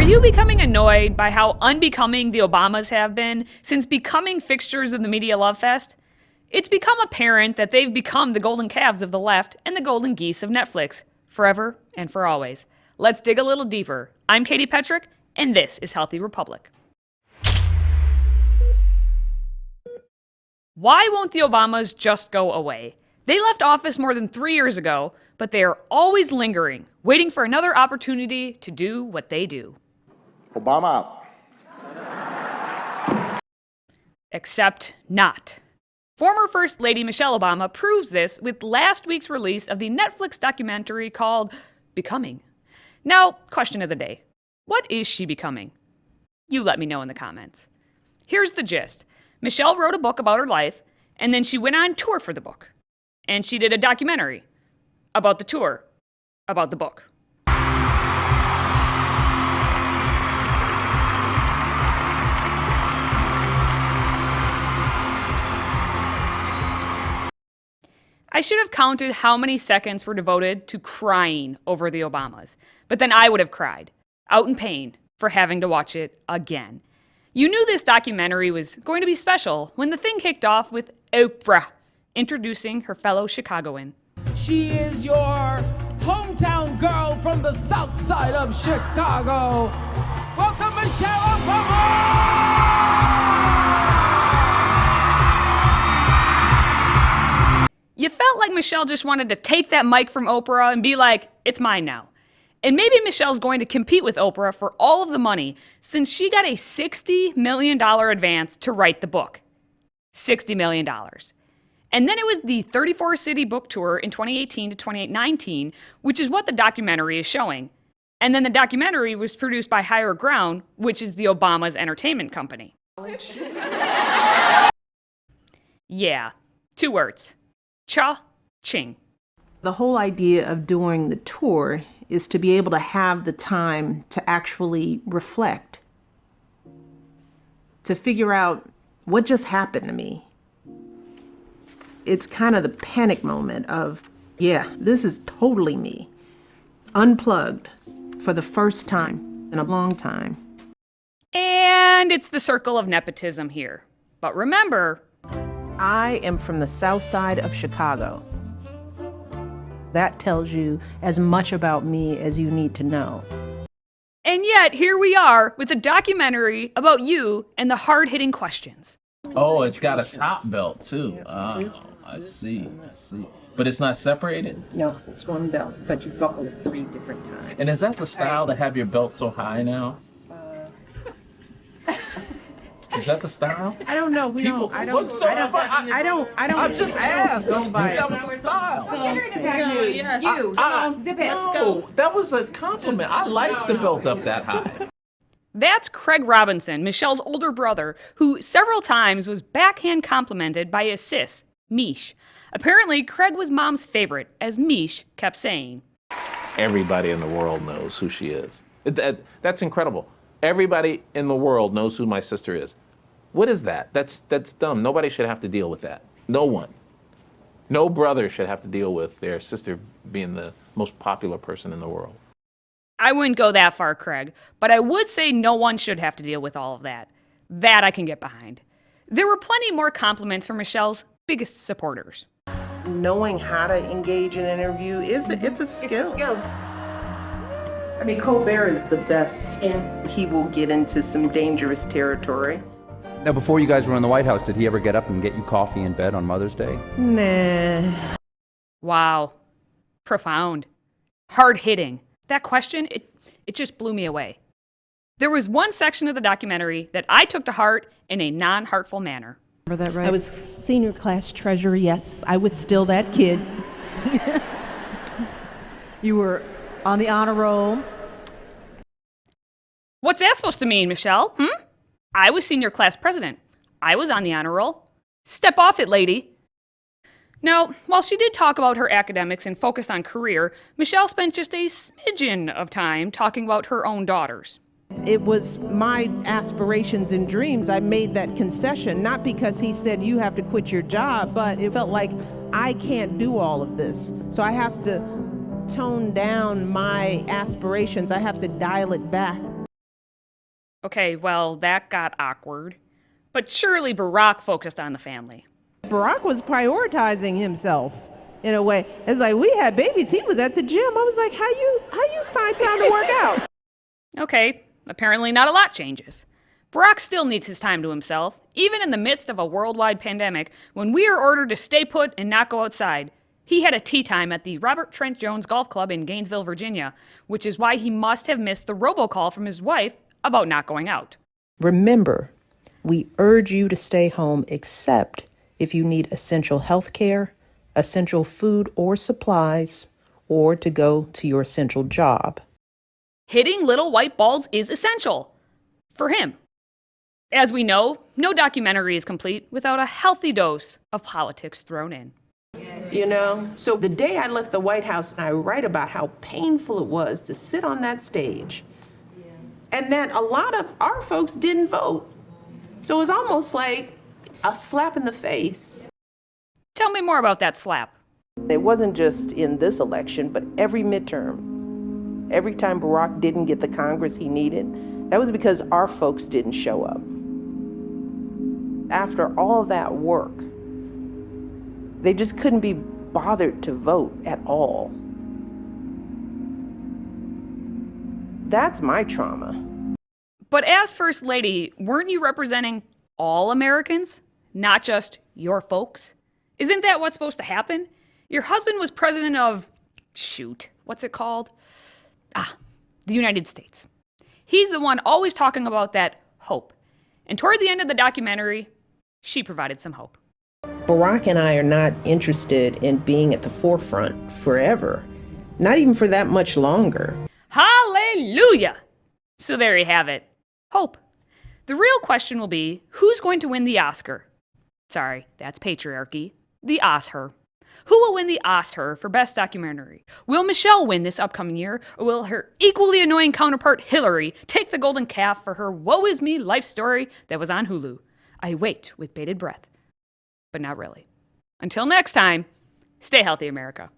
Are you becoming annoyed by how unbecoming the Obamas have been since becoming fixtures of the media love fest? It's become apparent that they've become the golden calves of the left and the golden geese of Netflix, forever and for always. Let's dig a little deeper. I'm Katie Petrick, and this is Healthy Republic. Why won't the Obamas just go away? They left office more than 3 years ago, but they are always lingering, waiting for another opportunity to do what they do. Obama out. Except not. Former First Lady Michelle Obama proves this with last week's release of the Netflix documentary called Becoming. Now, question of the day. What is she becoming? You let me know in the comments. Here's the gist. Michelle wrote a book about her life, and then she went on tour for the book. And she did a documentary about the tour, about the book. I should have counted how many seconds were devoted to crying over the Obamas, but then I would have cried, out in pain, for having to watch it again. You knew this documentary was going to be special when the thing kicked off with Oprah introducing her fellow Chicagoan. She is your hometown girl from the south side of Chicago. Welcome, Michelle Obama! You felt like Michelle just wanted to take that mic from Oprah and be like, it's mine now. And maybe Michelle's going to compete with Oprah for all of the money since she got a $60 million advance to write the book. $60 million. And then it was the 34-city book tour in 2018 to 2019, which is what the documentary is showing. And then the documentary was produced by Higher Ground, which is the Obama's entertainment company. Yeah, 2 words. Cha-ching. The whole idea of doing the tour is to be able to have the time to actually reflect, to figure out what just happened to me. It's kind of the panic moment of, yeah, this is totally me, unplugged for the first time in a long time. And it's the circle of nepotism here. But remember, I am from the south side of Chicago. That tells you as much about me as you need to know. and yet here we are with a documentary about you and the hard-hitting questions. Oh, it's got a top belt too. Oh, I see. But it's not separated? No, it's one belt, but you buckle it 3 different times. And is that the style to have your belt so high now? Is that the style? I don't know. I don't. I just asked. That was the style. Zip it. Let's go. That was a compliment. I like the belt up that high. That's Craig Robinson, Michelle's older brother, who several times was backhand complimented by his sis, Mish. Apparently, Craig was Mom's favorite, as Mish kept saying. Everybody in the world knows who she is. That's incredible. Everybody in the world knows who my sister is. What is that? That's dumb. Nobody should have to deal with that. No one. No brother should have to deal with their sister being the most popular person in the world. I wouldn't go that far, Craig, but I would say no one should have to deal with all of that. That I can get behind. There were plenty more compliments from Michelle's biggest supporters. Knowing how to engage in an interview it's a skill. I mean, Colbert is the best. He will get into some dangerous territory. Now, before you guys were in the White House, did he ever get up and get you coffee in bed on Mother's Day? Nah. Wow. Profound. Hard-hitting. That question, it just blew me away. There was one section of the documentary that I took to heart in a non-heartful manner. Remember that, right? I was senior class treasurer, yes. I was still that kid. You were on the honor roll. What's that supposed to mean, Michelle? I was senior class president. I was on the honor roll. Step off it, lady. Now, while she did talk about her academics and focus on career, Michelle spent just a smidgen of time talking about her own daughters. It was my aspirations and dreams. I made that concession, not because he said you have to quit your job, but it felt like I can't do all of this. So I have to tone down my aspirations. I have to dial it back. Okay, well, that got awkward. But surely Barack focused on the family. Barack was prioritizing himself in a way. It's like we had babies. He was at the gym. I was like, how you find time to work out? Okay, apparently not a lot changes. Barack still needs his time to himself, even in the midst of a worldwide pandemic when we are ordered to stay put and not go outside. He had a tea time at the Robert Trent Jones Golf Club in Gainesville, Virginia, which is why he must have missed the robocall from his wife about not going out. Remember, we urge you to stay home except if you need essential health care, essential food or supplies, or to go to your essential job. Hitting little white balls is essential. For him. As we know, no documentary is complete without a healthy dose of politics thrown in. You know, so the day I left the White House, and I write about how painful it was to sit on that stage, and that a lot of our folks didn't vote. So it was almost like a slap in the face. Tell me more about that slap. It wasn't just in this election, but every midterm. Every time Barack didn't get the Congress he needed, that was because our folks didn't show up. After all that work, they just couldn't be bothered to vote at all. That's my trauma. But as First Lady, weren't you representing all Americans, not just your folks? Isn't that what's supposed to happen? Your husband was president of, what's it called? The United States. He's the one always talking about that hope. And toward the end of the documentary, she provided some hope. Barack and I are not interested in being at the forefront forever, not even for that much longer. Hallelujah! So there you have it. Hope. The real question will be, who's going to win the Oscar? Sorry, that's patriarchy. The Oscar. Who will win the Oscar for Best Documentary? Will Michelle win this upcoming year, or will her equally annoying counterpart Hillary take the golden calf for her woe is me life story that was on Hulu? I wait with bated breath. But not really. Until next time, stay healthy, America.